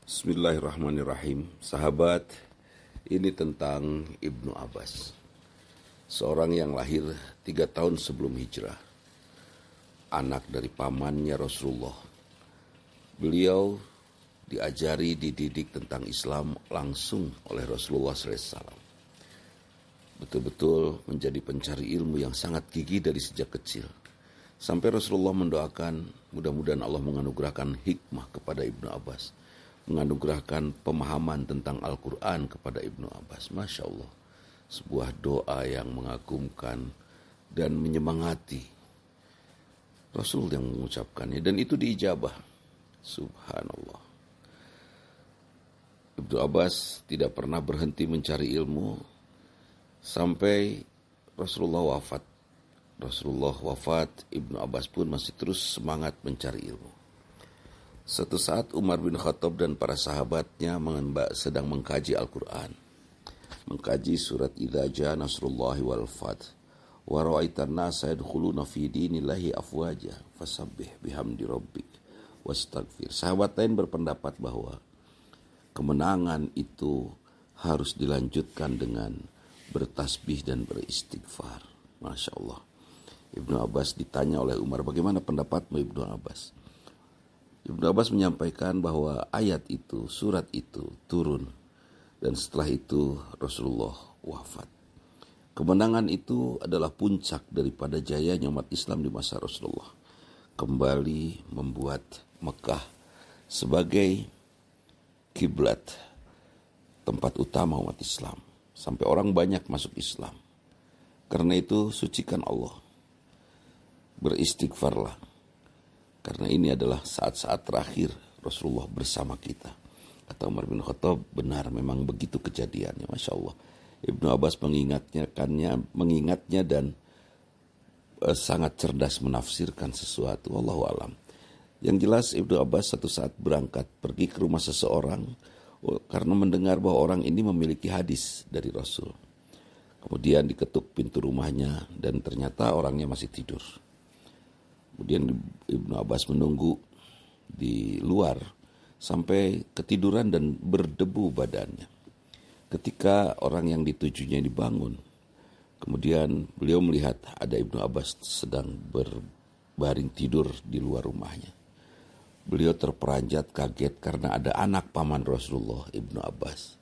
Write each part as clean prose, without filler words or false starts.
Bismillahirrahmanirrahim. Sahabat, ini tentang Ibnu Abbas, seorang yang lahir 3 tahun sebelum hijrah, anak dari pamannya Rasulullah. Beliau diajari, dididik tentang Islam langsung oleh Rasulullah SAW. Betul-betul menjadi pencari ilmu yang sangat gigih dari sejak kecil. Sampai Rasulullah mendoakan, mudah-mudahan Allah menganugerahkan hikmah kepada Ibnu Abbas, menganugerahkan pemahaman tentang Al-Quran kepada Ibnu Abbas. Masya Allah, sebuah doa yang mengagumkan dan menyemangati. Rasul yang mengucapkannya, dan itu diijabah. Subhanallah. Ibnu Abbas tidak pernah berhenti mencari ilmu sampai Rasulullah wafat. Rasulullah wafat, Ibnu Abbas pun masih terus semangat mencari ilmu. Suatu saat Umar bin Khattab dan para sahabatnya sedang mengkaji Al-Quran, mengkaji surat Idza Jaa Nasrullahi wal Fath, wa ra'aitan nasa yadkhuluna fi dinillahi afwaja fasabbih bihamdi rabbik wastaghfir. Sahabat lain berpendapat bahwa kemenangan itu harus dilanjutkan dengan bertasbih dan beristighfar. Masya Allah. Ibnu Abbas ditanya oleh Umar, bagaimana pendapatmu Ibnu Abbas? Ibnu Abbas menyampaikan bahwa ayat itu, surat itu turun, dan setelah itu Rasulullah wafat. Kemenangan itu adalah puncak daripada jayanya umat Islam di masa Rasulullah. Kembali membuat Mekah sebagai kiblat, tempat utama umat Islam, sampai orang banyak masuk Islam. Karena itu sucikan Allah, beristighfarlah, karena ini adalah saat-saat terakhir Rasulullah bersama kita. Kata Umar bin Khattab, benar memang begitu kejadiannya. Masya Allah. Ibnu Abbas mengingatnya dan sangat cerdas menafsirkan sesuatu. Wallahu alam. Yang jelas Ibnu Abbas satu saat berangkat pergi ke rumah seseorang karena mendengar bahwa orang ini memiliki hadis dari Rasul. Kemudian diketuk pintu rumahnya dan ternyata orangnya masih tidur. Kemudian Ibnu Abbas menunggu di luar sampai ketiduran dan berdebu badannya. Ketika orang yang ditujunya dibangun, kemudian beliau melihat ada Ibnu Abbas sedang berbaring tidur di luar rumahnya. Beliau terperanjat kaget karena ada anak paman Rasulullah, Ibnu Abbas,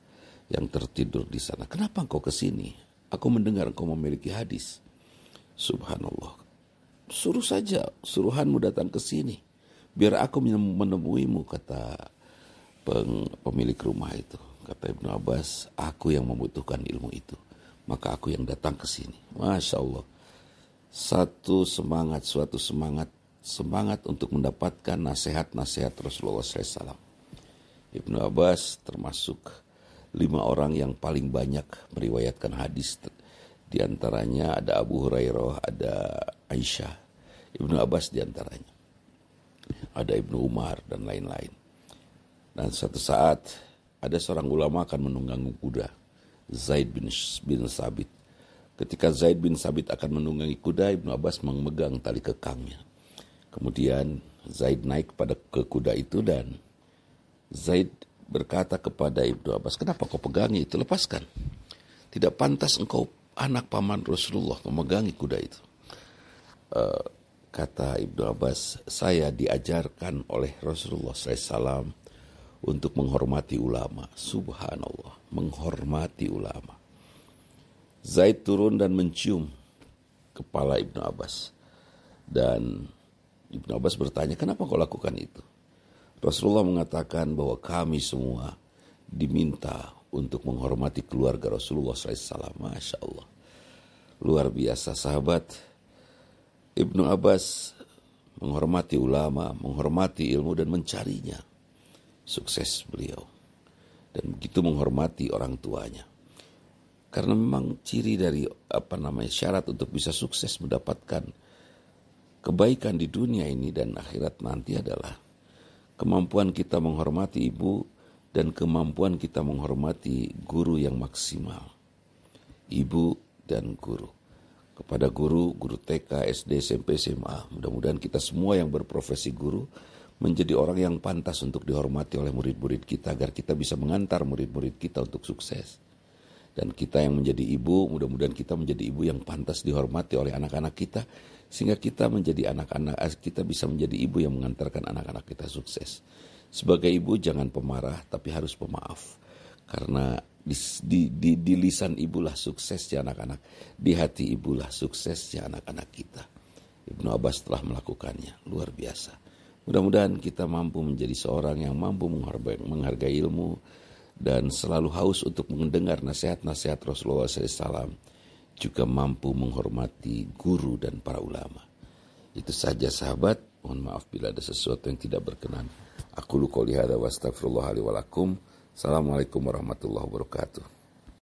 yang tertidur di sana. Kenapa engkau ke sini? Aku mendengar engkau memiliki hadis. Subhanallah. Suruh saja suruhanmu datang ke sini, biar aku menemuimu, kata pemilik rumah itu. Kata Ibnu Abbas, aku yang membutuhkan ilmu itu, maka aku yang datang ke sini. Masya Allah. Suatu semangat untuk mendapatkan nasihat-nasihat Rasulullah SAW. Ibnu Abbas termasuk 5 orang yang paling banyak meriwayatkan hadis. Di antaranya ada Abu Hurairah, ada Aisyah, Ibnu Abbas di antaranya, ada Ibnu Umar dan lain-lain. Dan suatu saat ada seorang ulama akan menunggangi kuda, Zaid bin Sabit. Ketika Zaid bin Sabit akan menunggangi kuda, Ibnu Abbas memegang tali kekangnya. Kemudian Zaid naik ke kuda itu dan Zaid berkata kepada Ibnu Abbas, kenapa kau pegangi itu? Lepaskan. Tidak pantas engkau anak paman Rasulullah memegangi kuda itu. Kata Ibnu Abbas, saya diajarkan oleh Rasulullah SAW untuk menghormati ulama. Subhanallah, menghormati ulama. Zaid turun dan mencium kepala Ibnu Abbas. Dan Ibnu Abbas bertanya, kenapa kau lakukan itu? Rasulullah mengatakan bahwa kami semua diminta untuk menghormati keluarga Rasulullah SAW. Masya Allah. Luar biasa sahabat. Ibnu Abbas menghormati ulama, menghormati ilmu dan mencarinya. Sukses beliau. Dan begitu menghormati orang tuanya. Karena memang ciri dari syarat untuk bisa sukses mendapatkan kebaikan di dunia ini dan akhirat nanti adalah kemampuan kita menghormati ibu dan kemampuan kita menghormati guru yang maksimal. Ibu dan guru. Kepada guru TK, SD, SMP, SMA. Mudah-mudahan kita semua yang berprofesi guru menjadi orang yang pantas untuk dihormati oleh murid-murid kita, agar kita bisa mengantar murid-murid kita untuk sukses. Dan kita yang menjadi ibu, mudah-mudahan kita menjadi ibu yang pantas dihormati oleh anak-anak kita, sehingga kita bisa menjadi ibu yang mengantarkan anak-anak kita sukses. Sebagai ibu jangan pemarah, tapi harus pemaaf. Karena di lisan ibulah suksesnya anak-anak, di hati ibulah suksesnya anak-anak kita. Ibnu Abbas telah melakukannya, luar biasa. Mudah-mudahan kita mampu menjadi seorang yang mampu menghargai ilmu, dan selalu haus untuk mendengar nasihat-nasihat Rasulullah SAW, juga mampu menghormati guru dan para ulama. Itu saja sahabat, mohon maaf bila ada sesuatu yang tidak berkenan. Aku qouli hadza wa astaghfirullah li wa lakum. Assalamualaikum warahmatullahi wabarakatuh.